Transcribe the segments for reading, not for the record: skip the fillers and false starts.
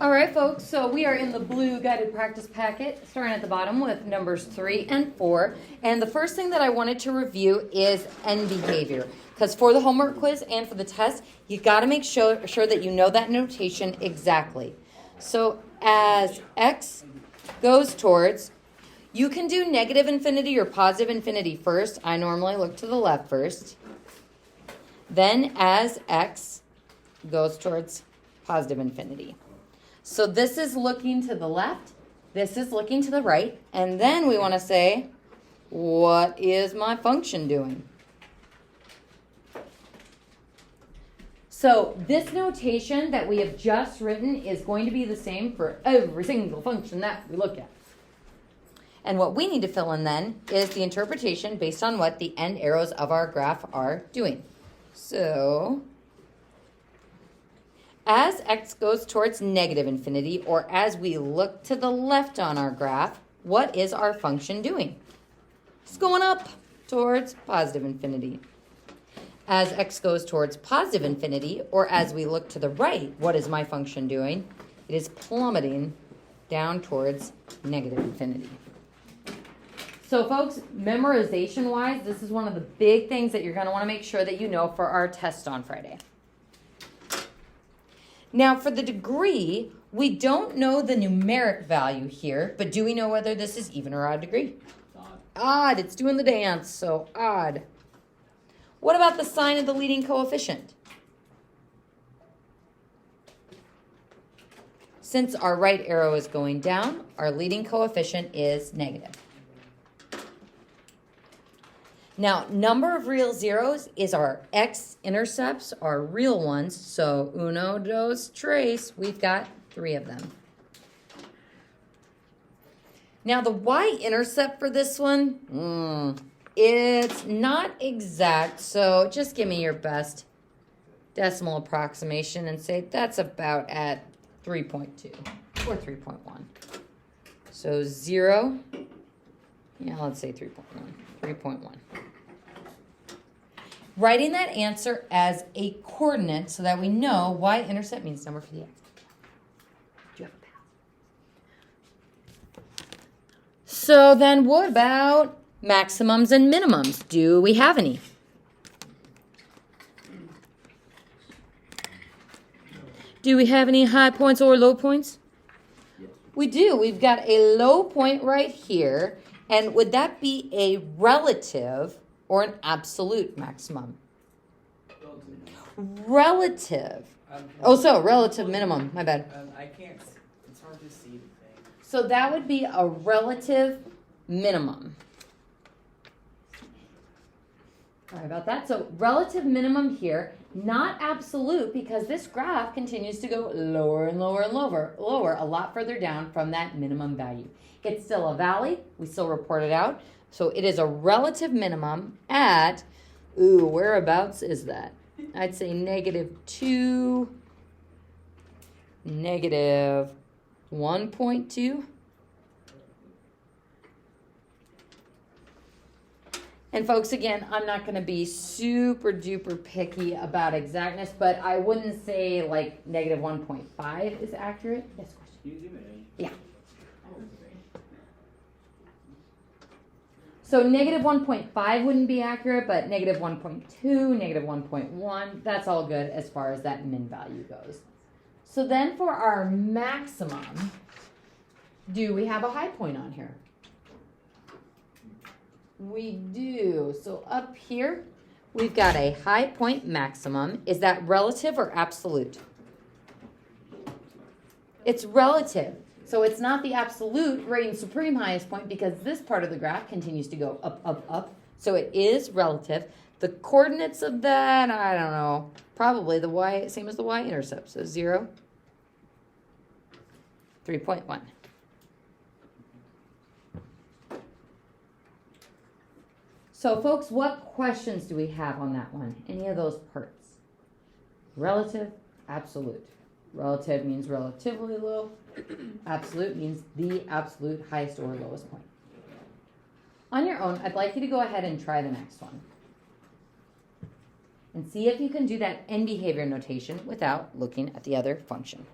All right, folks, so we are in the blue guided practice packet, starting at the bottom with numbers 3 and 4. And the first thing that I wanted to review is end behavior. Because for the homework quiz and for the test, you got to make sure that you know that notation exactly. So as x goes towards, you can do negative infinity or positive infinity first. I normally look to the left first. Then as x goes towards positive infinity. So this is looking to the left, this is looking to the right, and then we want to say, what is my function doing? So this notation that we have just written is going to be the same for every single function that we look at. And what we need to fill in then is the interpretation based on what the end arrows of our graph are doing. So as x goes towards negative infinity, or as we look to the left on our graph, what is our function doing? It's going up towards positive infinity. As x goes towards positive infinity, or as we look to the right, what is my function doing? It is plummeting down towards negative infinity. So folks, memorization-wise, this is one of the big things that you're going to want to make sure that you know for our test on Friday. Now, for the degree, we don't know the numeric value here, but do we know whether this is even or odd degree? Odd. It's doing the dance, so odd. What about the sign of the leading coefficient? Since our right arrow is going down, our leading coefficient is negative. Now, number of real zeros is our x-intercepts, our real ones. So, uno, dos, tres, we've got 3 of them. Now, the y-intercept for this one, it's not exact. So, just give me your best decimal approximation and say that's about at 3.2 or 3.1. So, 0, yeah, let's say 3.1. 3.1. Writing that answer as a coordinate so that we know y-intercept means number for the x. Do you have a path? So then what about maximums and minimums? Do we have any? Do we have any high points or low points? Yes. We do. We've got a low point right here. And would that be a relative or an absolute maximum? Relative. Relative minimum. My bad. I can't. It's hard to see the thing. So that would be a relative minimum. Sorry about that. So relative minimum here, not absolute, because this graph continues to go lower and lower and lower, a lot further down from that minimum value. It's still a valley. We still report it out. So it is a relative minimum at, whereabouts is that? I'd say -2, -1.2. And folks, again, I'm not going to be super duper picky about exactness, but I wouldn't say like -1.5 is accurate. Yes, question. Yeah. So -1.5 wouldn't be accurate, but -1.2, -1.1, that's all good as far as that min value goes. So then for our maximum, do we have a high point on here? We do. So up here, we've got a high point maximum. Is that relative or absolute? It's relative. So it's not the absolute reigning supreme highest point because this part of the graph continues to go up, up, up. So it is relative. The coordinates of that, I don't know, probably the y, same as the y-intercept. So 0, 3.1. So folks, what questions do we have on that one? Any of those parts? Relative, absolute. Relative means relatively low. Absolute means the absolute highest or lowest point. On your own, I'd like you to go ahead and try the next one. And see if you can do that end behavior notation without looking at the other function.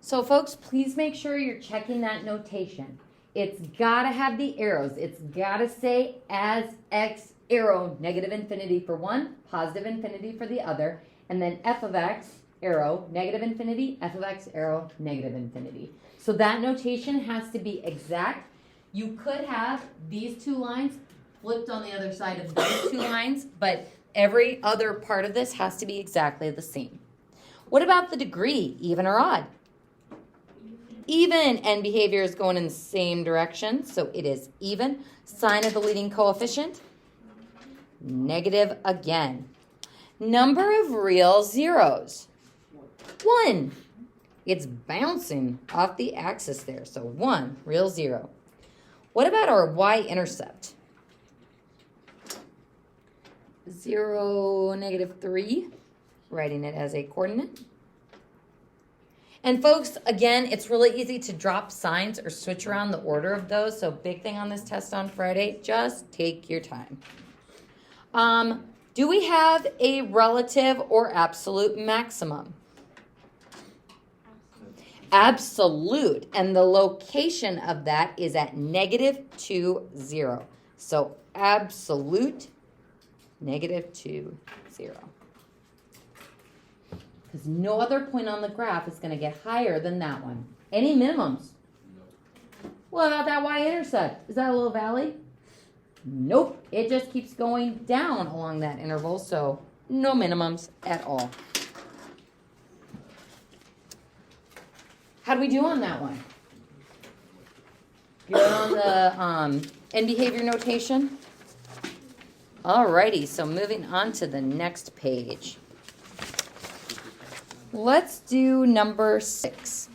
So folks, please make sure you're checking that notation. It's gotta have the arrows. It's gotta say as x arrow, negative infinity for one, positive infinity for the other, and then f of x arrow, negative infinity, f of x arrow, negative infinity. So that notation has to be exact. You could have these two lines flipped on the other side of those two lines, but every other part of this has to be exactly the same. What about the degree, even or odd? Even, and behavior is going in the same direction, so it is even. Sign of the leading coefficient, negative again. Number of real zeros, 1. It's bouncing off the axis there, so 1, real 0. What about our y-intercept? 0, negative 3, writing it as a coordinate. And folks, again, it's really easy to drop signs or switch around the order of those. So big thing on this test on Friday, just take your time. Do we have a relative or absolute maximum? Absolute. And the location of that is at negative 2, 0. So absolute, negative 2, 0. Because no other point on the graph is going to get higher than that one. Any minimums? No. What about that y-intercept? Is that a little valley? Nope. It just keeps going down along that interval, so no minimums at all. How do we do on that one? You're on the end behavior notation? Alrighty, so moving on to the next page. Let's do number 6.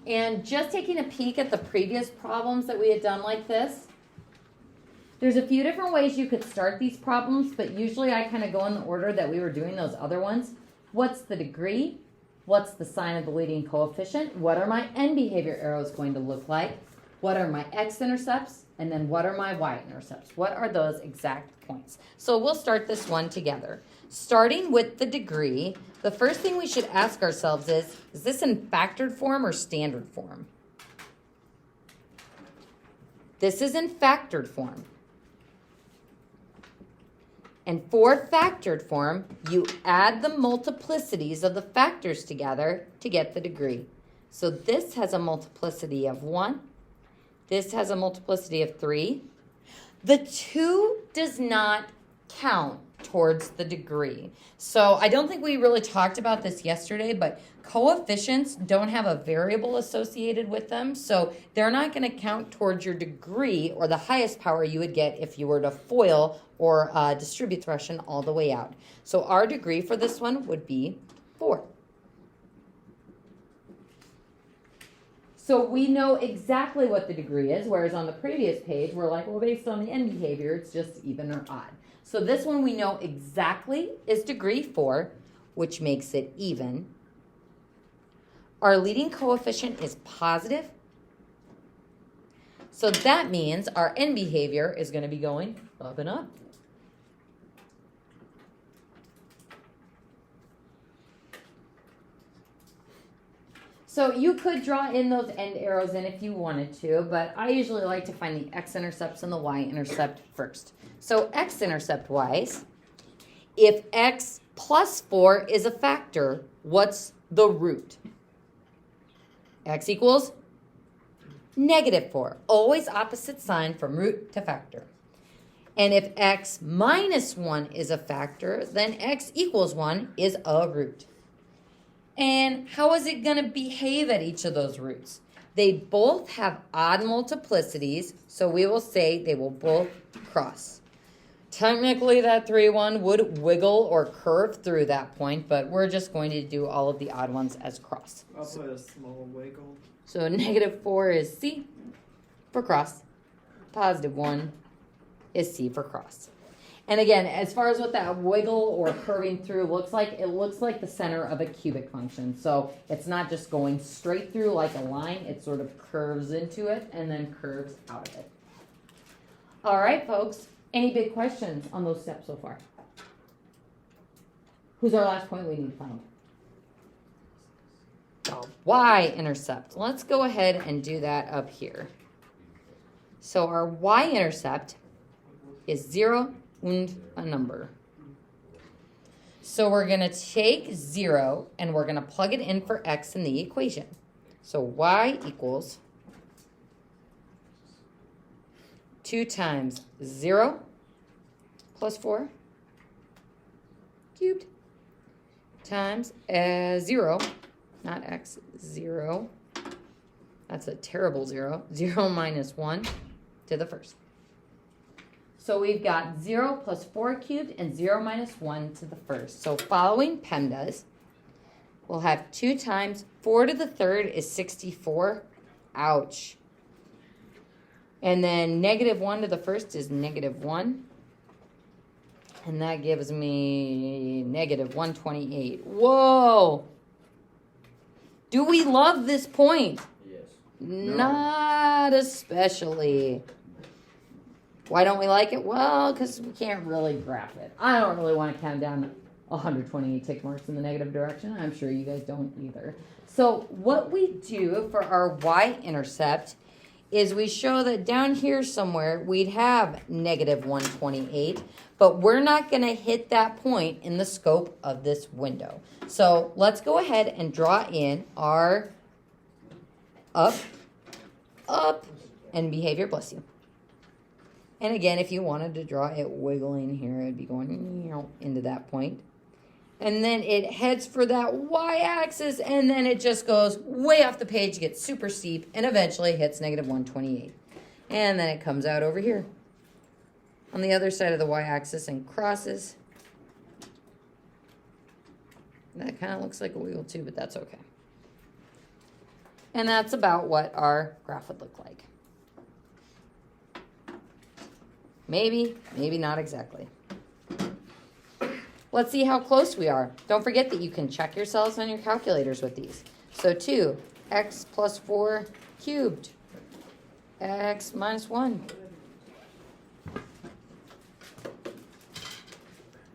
And just taking a peek at the previous problems that we had done like this, there's a few different ways you could start these problems, but usually I kind of go in the order that we were doing those other ones. What's the degree? What's the sign of the leading coefficient? What are my end behavior arrows going to look like? What are my x-intercepts? And then what are my y-intercepts? What are those exact points? So we'll start this one together. Starting with the degree, the first thing we should ask ourselves is this in factored form or standard form? This is in factored form. And for factored form, you add the multiplicities of the factors together to get the degree. So this has a multiplicity of 1. This has a multiplicity of 3. The 2 does not count towards the degree. So I don't think we really talked about this yesterday, but coefficients don't have a variable associated with them, so they're not going to count towards your degree or the highest power you would get if you were to FOIL or distribute expression all the way out. So our degree for this one would be 4. So we know exactly what the degree is, whereas on the previous page, we're like, well, based on the end behavior, it's just even or odd. So this one we know exactly is degree 4, which makes it even. Our leading coefficient is positive. So that means our end behavior is going to be going up and up. So you could draw in those end arrows in if you wanted to, but I usually like to find the x-intercepts and the y-intercept first. So x-intercept wise, if x plus 4 is a factor, what's the root? X equals negative 4. Always opposite sign from root to factor. And if x minus 1 is a factor, then x equals 1 is a root. And how is it going to behave at each of those roots? They both have odd multiplicities, so we will say they will both cross. Technically, that 3-1 would wiggle or curve through that point, but we're just going to do all of the odd ones as cross. I'll put a small wiggle. So -4 is C for cross. +1 is C for cross. And again, as far as what that wiggle or curving through looks like, it looks like the center of a cubic function. So it's not just going straight through like a line, it sort of curves into it and then curves out of it. All right, folks, any big questions on those steps so far? Who's our last point we need to find? The y-intercept. Let's go ahead and do that up here. So our y-intercept is 0 and a number. So we're going to take 0 and we're going to plug it in for x in the equation. So y equals 2 times 0 plus 4 cubed times 0, not x, 0. That's a terrible 0. 0 minus 1 to the first. So we've got 0 plus 4 cubed and 0 minus 1 to the first. So following PEMDAS, we'll have 2 times 4 to the third is 64. Ouch. And then -1 to the first is -1. And that gives me -128. Whoa! Do we love this point? Yes. Not especially. Why don't we like it? Well, because we can't really graph it. I don't really want to count down 128 tick marks in the negative direction. I'm sure you guys don't either. So what we do for our y-intercept is we show that down here somewhere we'd have -128, but we're not going to hit that point in the scope of this window. So let's go ahead and draw in our up, and behavior, bless you. And again, if you wanted to draw it wiggling here, it'd be going into that point. And then it heads for that y-axis, and then it just goes way off the page, gets super steep, and eventually hits -128. And then it comes out over here on the other side of the y-axis and crosses. That kind of looks like a wiggle too, but that's okay. And that's about what our graph would look like. Maybe, maybe not exactly. Let's see how close we are. Don't forget that you can check yourselves on your calculators with these. So 2x plus 4 cubed, x minus 1.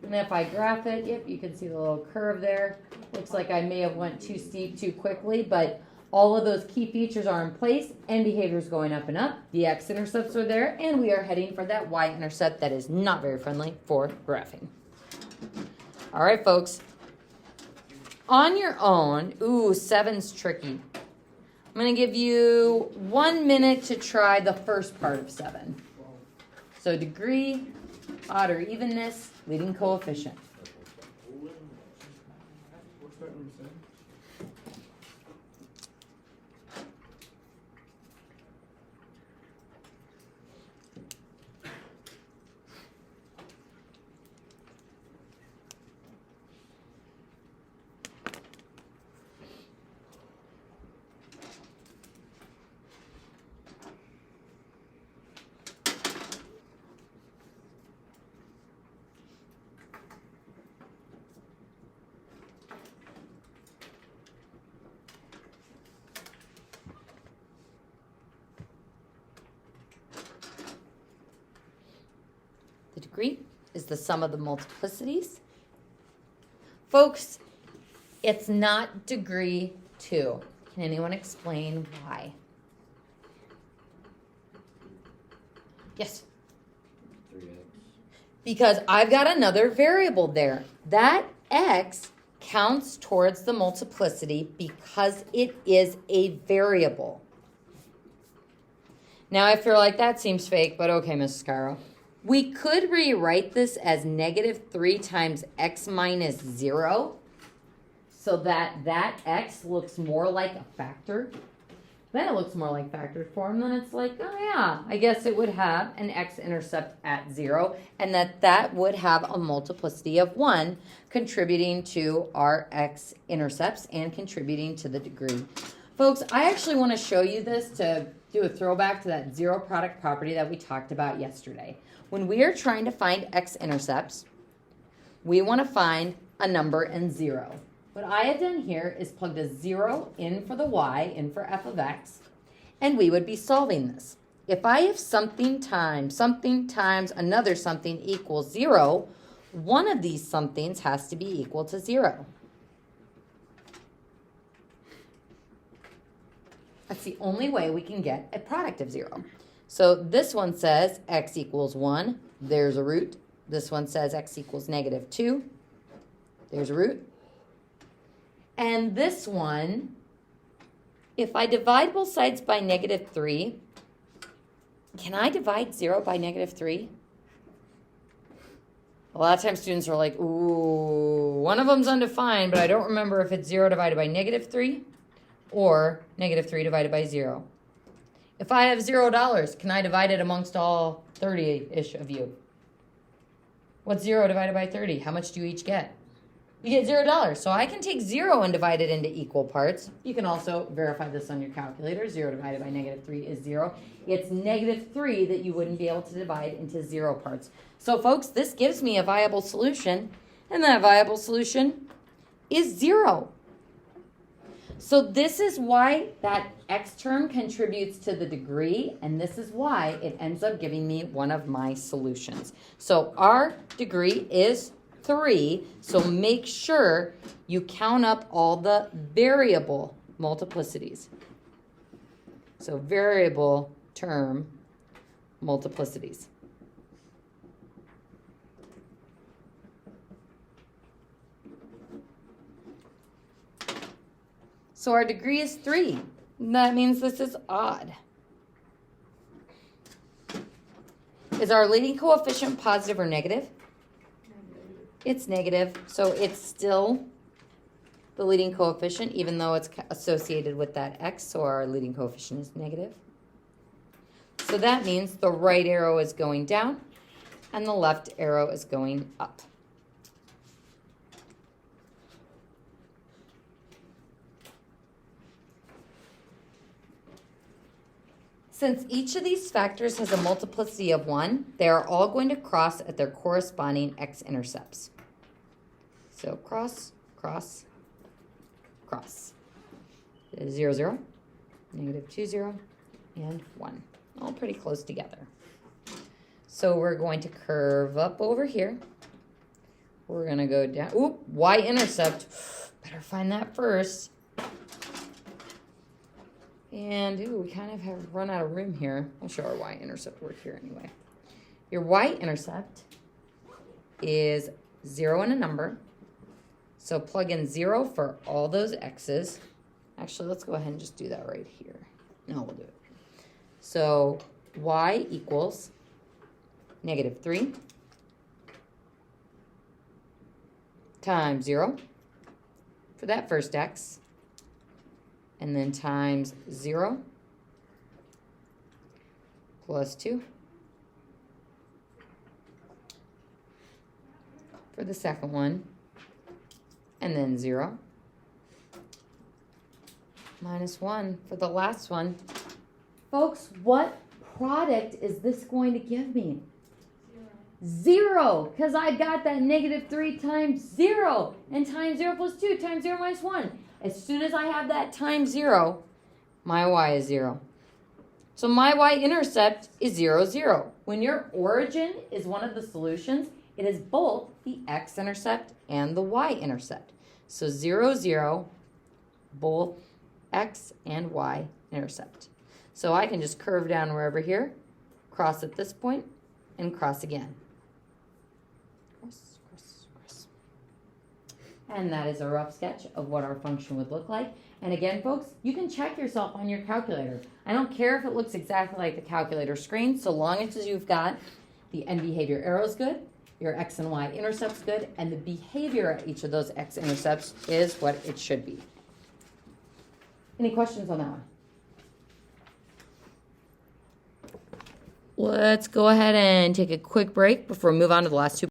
And if I graph it, yep, you can see the little curve there. Looks like I may have went too steep too quickly, but all of those key features are in place and behavior is going up and up. The x-intercepts are there, and we are heading for that y-intercept that is not very friendly for graphing. All right, folks. On your own, 7's tricky. I'm going to give you 1 minute to try the first part of 7. So degree, odd or evenness, leading coefficient. The degree is the sum of the multiplicities. Folks, it's not degree 2. Can anyone explain why? Yes? 3x. Because I've got another variable there. That x counts towards the multiplicity because it is a variable. Now, if you're like, that seems fake, but okay, Mrs. Cairo. We could rewrite this as -3 times x minus 0 so that x looks more like a factor. Then it looks more like factored form. Then it's like, oh yeah, I guess it would have an x-intercept at 0, and that would have a multiplicity of 1 contributing to our x-intercepts and contributing to the degree. Folks, I actually want to show you this to do a throwback to that zero product property that we talked about yesterday. When we are trying to find x-intercepts, we want to find a number in 0. What I have done here is plugged a 0 in for the y, in for f of x, and we would be solving this. If I have something times another something equals 0, one of these somethings has to be equal to 0. That's the only way we can get a product of 0. So this one says x equals 1. There's a root. This one says x equals -2. There's a root. And this one, if I divide both sides by -3, can I divide 0 by -3? A lot of times students are like, ooh, one of them's undefined, but I don't remember if it's 0 divided by -3 or -3 divided by 0. If I have $0, can I divide it amongst all 30-ish of you? What's 0 divided by 30? How much do you each get? You get $0. So I can take 0 and divide it into equal parts. You can also verify this on your calculator. 0 divided by -3 is 0. It's -3 that you wouldn't be able to divide into 0 parts. So folks, this gives me a viable solution, and that viable solution is 0. So this is why that x term contributes to the degree, and this is why it ends up giving me one of my solutions. So our degree is 3, so make sure you count up all the variable multiplicities. So variable term multiplicities. So our degree is 3. That means this is odd. Is our leading coefficient positive or negative? It's negative, so it's still the leading coefficient, even though it's associated with that x, so our leading coefficient is negative. So that means the right arrow is going down, and the left arrow is going up. Since each of these factors has a multiplicity of 1, they are all going to cross at their corresponding x-intercepts. So cross, cross, cross. 0, 0, -2, 0, and 1. All pretty close together. So we're going to curve up over here. We're going to go down. Oop, y-intercept. Better find that first. And, ooh, we kind of have run out of room here. I'll show our y-intercept work here anyway. Your y-intercept is 0 and a number. So plug in 0 for all those x's. Actually, let's go ahead and just do that right here. No, we'll do it. So y equals -3 times 0 for that first x. And then times 0 plus 2 for the second one, and then 0 minus 1 for the last one. Folks, what product is this going to give me? 0, because I got that -3 times 0, and times 0 plus 2 times 0 minus 1. As soon as I have that times 0, my y is 0. So my y-intercept is 0, 0. When your origin is one of the solutions, it is both the x-intercept and the y-intercept. So 0, 0, both x and y-intercept. So I can just curve down wherever here, cross at this point, and cross again. Cross, cross, cross. And that is a rough sketch of what our function would look like. And again, folks, you can check yourself on your calculator. I don't care if it looks exactly like the calculator screen, so long as you've got The end behavior arrow is good, your X and Y intercept's good, and the behavior at each of those X intercepts is what it should be. Any questions on that one? Let's go ahead and take a quick break before we move on to the last two.